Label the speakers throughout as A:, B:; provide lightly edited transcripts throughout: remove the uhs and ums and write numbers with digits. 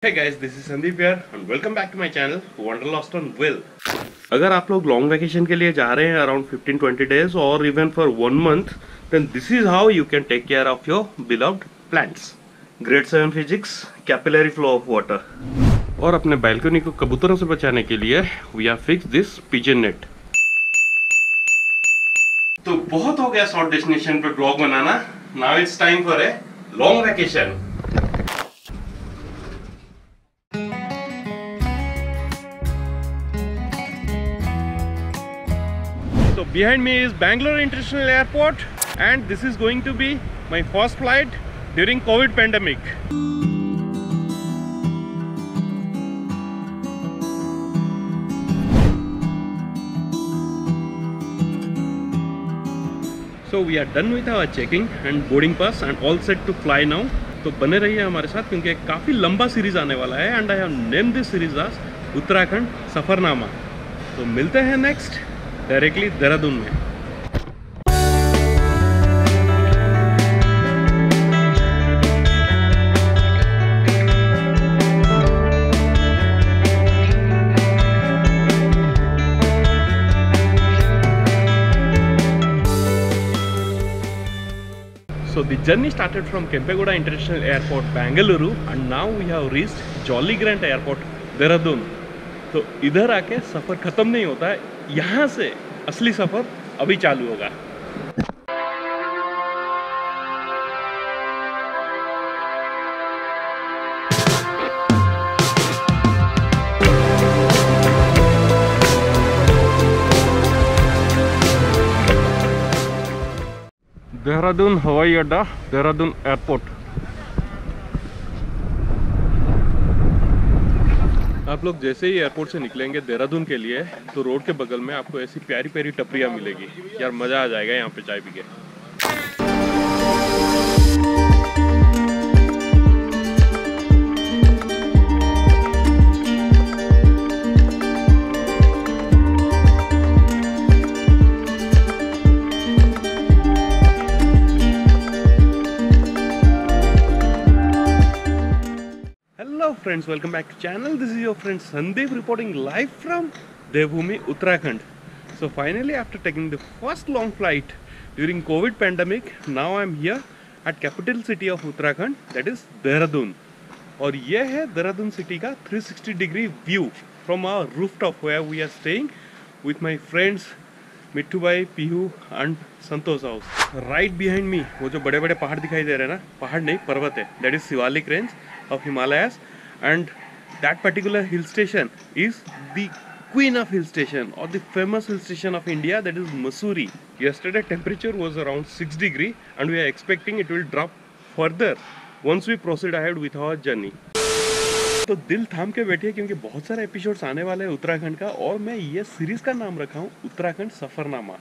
A: Hey guys, this is Sandeep here and welcome back to my channel Wanderlust on Will। अगर आप लोग long vacation के लिए जा रहे हैं अराउंड 15-20 डेज और even for 1 month, then this is how you can take care of your beloved plants. Grade 7 physics, capillary flow of water. और अपने बालकनी को कबूतरों से बचाने के लिए we are fix this pigeon net. तो बहुत हो गया शॉर्ट डेस्टिनेशन पे ब्लॉग बनाना, now it's time for a long vacation. So behind me is Bangalore International Airport and this is going to be my first flight during COVID pandemic. So we are done with our checking and boarding pass and all set to fly now. तो बने रहिए हमारे साथ क्योंकि काफ़ी लंबा series आने वाला है and I have named this series as Uttarakhand Safarnama. तो मिलते हैं नेक्स्ट डायरेक्टली देहरादून में। So the journey started from Kempegowda International Airport, Bengaluru, and now we have reached Jolly Grant Airport, Dehradun. तो इधर आके सफ़र ख़त्म नहीं होता है, यहाँ से असली सफ़र अभी चालू होगा। देहरादून हवाई अड्डा, देहरादून एयरपोर्ट। आप लोग जैसे ही एयरपोर्ट से निकलेंगे देहरादून के लिए तो रोड के बगल में आपको ऐसी प्यारी प्यारी टपरियाँ मिलेगी। यार मज़ा आ जाएगा यहाँ पे चाय पी के। Hello friends, welcome back to channel. This is your friend Sandeep reporting live from Devbhoomi, Uttarakhand. So finally, after taking the first long flight during COVID pandemic, now I am here at capital city of Uttarakhand, that is Dehradun. और ये है Dehradun city का 360-degree view from our rooftop where we are staying with my friends मिट्टू भाई, Pihu and Santosh house. Right behind me वो जो बड़े बड़े पहाड़ दिखाई दे रहे हैं ना, पहाड़ नहीं पर्वत है, that is Shivalik range of Himalayas and that particular hill station is the queen of hill station और the famous hill station of India, that is Mussoorie. Yesterday temperature was around 6 degree and we are expecting it will drop further once we proceed ahead with our journey. तो दिल थाम के बैठिए क्योंकि बहुत सारे episodes आने वाले हैं उत्तराखंड का और मैं ये सीरीज का नाम रखा हूँ उत्तराखंड सफरनामा।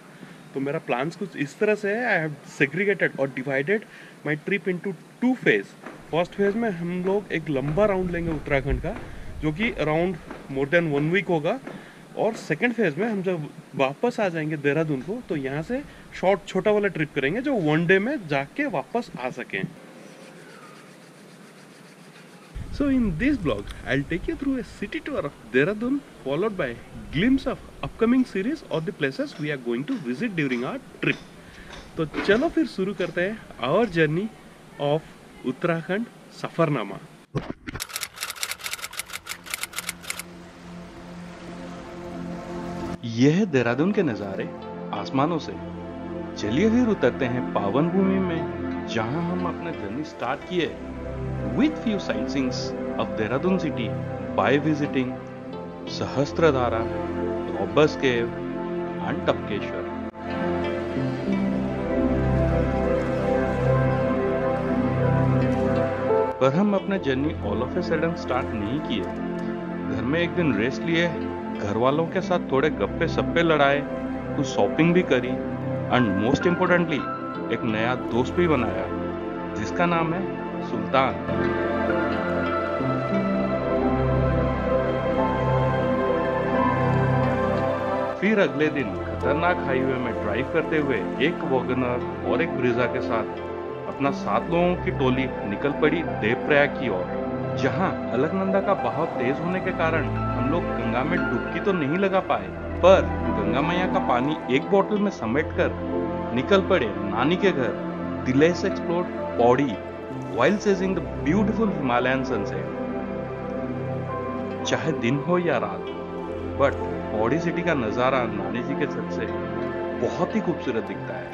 A: तो मेरा प्लान्स कुछ इस तरह से है, आई हैव सेग्रीगेटेड और divided my trip into 2 phase. First phase में हम लोग एक लंबा राउंड लेंगे उत्तराखंड का जो कि अराउंड मोर देन 1 वीक होगा, और सेकेंड फेज में हम जब वापस आ जाएंगे देहरादून को तो यहाँ से शॉर्ट छोटा वाला ट्रिप करेंगे जो 1 डे में जाके वापस आ सकें। So in this vlog, I'll take you through a city tour of Dehradun followed by glimpse of upcoming series or the places we are going to visit during our trip. तो चलो फिर शुरू करते हैं our journey of Uttarakhand Safarnama. यह है देहरादून के नज़ारे आसमानों से। चलिए फिर उतरते हैं पावन भूमि में जहां हम अपना जर्नी स्टार्ट किए with few sightseeings of Dehradun city by visiting Sahasradhara, Robbers Cave and Tapkeshwar. पर हम अपना journey all of a sudden start नहीं किए। घर में एक दिन रेस्ट लिए, घर वालों के साथ थोड़े गप्पे सप्पे लड़ाए, कुछ शॉपिंग भी करी एंड मोस्ट इम्पोर्टेंटली एक नया दोस्त भी बनाया जिसका नाम है सुल्तान। फिर अगले दिन खतरनाक हाईवे में ड्राइव करते हुए एक वैगनर और एक ब्रीजा के साथ अपना 7 लोगों की टोली निकल पड़ी देवप्रयाग की ओर। जहां अलकनंदा का बहाव तेज होने के कारण हम लोग गंगा में डुबकी तो नहीं लगा पाए, पर गंगा मैया का पानी एक बोतल में समेटकर निकल पड़े नानी के घर the less explore Pauri while chasing the beautiful Himalayan sunset. चाहे दिन हो या रात, बट पौड़ी सिटी का नजारा नानी जी के छत से बहुत ही खूबसूरत दिखता है।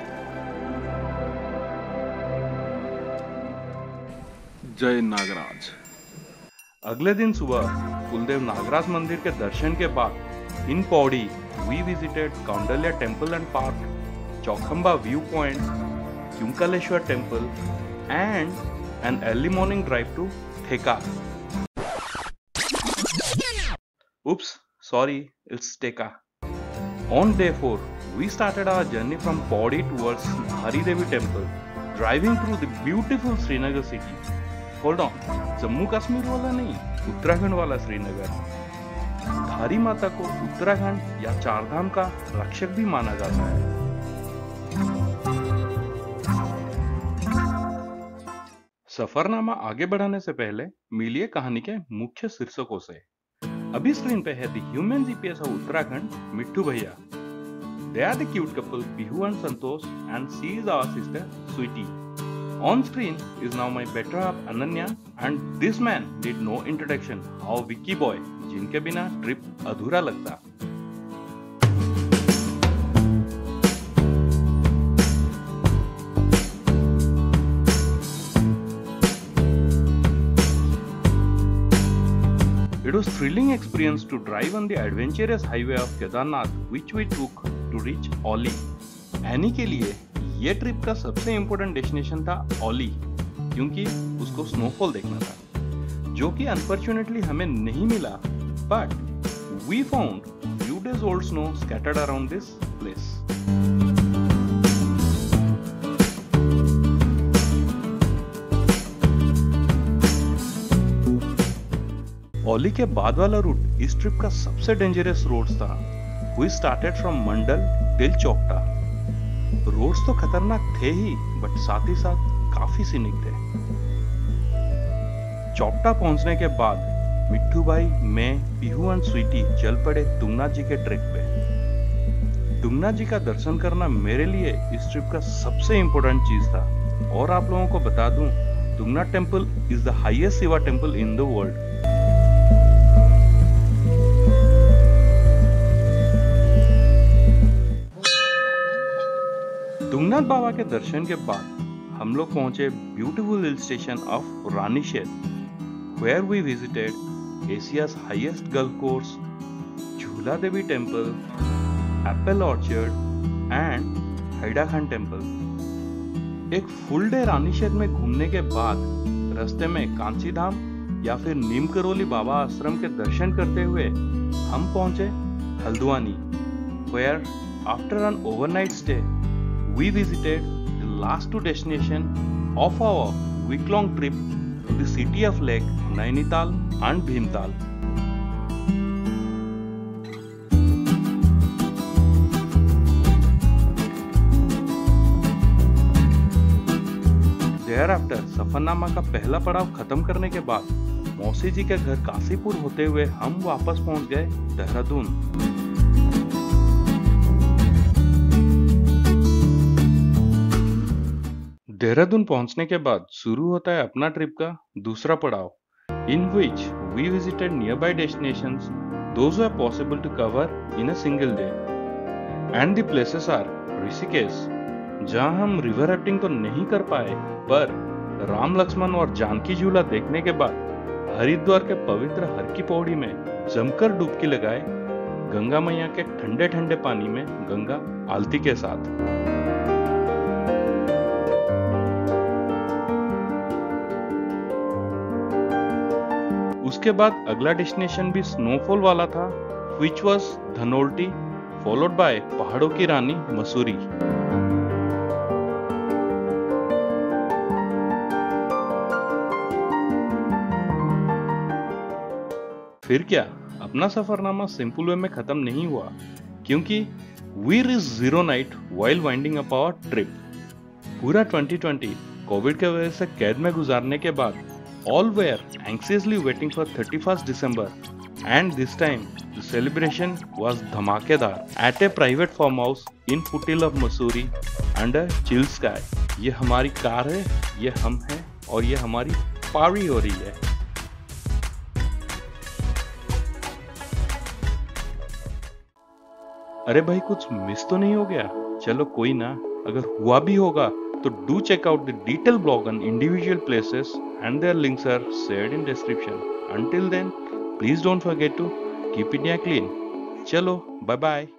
A: जय नागराज। अगले दिन सुबह कुलदेव नागराज मंदिर के दर्शन के बाद in Pauri we visited Kandolia temple and park, Chaukhamba view point, Kyunkaleshwar temple and an early morning drive to Theka. Oops, sorry, it's Theka. On day 4, we started our journey from Pauri towards Dhari Devi Temple, driving through the beautiful Srinagar city. Hold on, Jammu Kashmir वाला नहीं, उत्तराखंड वाला श्रीनगर। धारी माता को उत्तराखंड या चारधाम का रक्षक भी माना जाता है। सफरनामा आगे बढ़ाने से पहले मिलिए कहानी के मुख्य शीर्षकों से। अभी स्क्रीन पे है the human GPS of Uttarakhand, Mittu bhaiya. They are the cute couple Bihu and Santosh and she is our sister Sweety. On screen is now my better half Ananya and this man need no introduction, how Vicky boy, जिनके बिना trip अधूरा लगता। It was thrilling experience to drive on the adventurous highway of Kedarnath, which we took to reach Oli. Any के लिए ये trip का सबसे important destination था ओली, क्योंकि उसको स्नोफॉल देखना था, जो कि अनफॉर्चुनेटली हमें नहीं मिला, but we found few days old snow scattered around this place. Auli के बाद वाला रूट इस ट्रिप का सबसे डेंजरस रोड्स था। We started from Mandal till Chopta. Roads तो खतरनाक थे ही, बट साथ ही साथ काफी सीनिक थे। चौपटा पहुंचने के बाद मिट्टू भाई, मैं, पीहू एंड स्वीटी चल पड़े तुंगनाथ जी के ट्रेक पे। तुंगनाथ जी का दर्शन करना मेरे लिए इस ट्रिप का सबसे इम्पोर्टेंट चीज था। और आप लोगों को बता दूं, Tungnath temple is the highest Shiva temple in the world. Tungnath बाबा के दर्शन के बाद हम लोग पहुंचे beautiful hill station of Ranikhet, where we visited Asia's highest golf course, Jhula Devi temple, apple orchard and Haidakhan temple. एक फुल डे रानीशेत में घूमने के बाद रास्ते में कांचीधाम या फिर नीम करोली बाबा आश्रम के दर्शन करते हुए हम पहुंचे Haldwani, where after an overnight stay we visited the last two destinations of our week-long trip to the city of Lake Nainital and Bhimtal. Thereafter, Safarnama का पहला पड़ाव खत्म करने के बाद मौसी जी के घर काशीपुर होते हुए हम वापस पहुंच गए देहरादून। देहरादून पहुंचने के बाद शुरू होता है अपना ट्रिप का दूसरा पड़ाव, in which we visited nearby destinations those are possible to cover in a single day, and the places are Rishikesh, जहां हम रिवर राफ्टिंग तो नहीं कर पाए, पर राम लक्ष्मण और जानकी झूला देखने के बाद हरिद्वार के पवित्र हर की पौड़ी में जमकर डुबकी लगाए गंगा मैया के ठंडे ठंडे पानी में गंगा आलती के साथ। उसके बाद अगला डेस्टिनेशन भी स्नोफॉल वाला था, which was Dhanaulti, followed by पहाड़ों की रानी मसूरी। फिर क्या, अपना सफरनामा सिंपल वे में खत्म नहीं हुआ, क्योंकि we reached zero night while winding up our trip। पूरा 2020 कोविड के वजह से कैद में गुजारने के बाद All were anxiously waiting for 31st December, and this time the celebration was dhamakedar at a private farmhouse in foothills of Mussoorie under chill sky. ये हमारी कार है, ये हम हैं और ये हमारी पार्टी हो रही है। अरे भाई कुछ मिस तो नहीं हो गया? चलो कोई ना, अगर हुआ भी होगा तो do check out the detailed blog on individual places and their links are shared in description. Until then, please don't forget to keep India clean. Chalo, bye bye.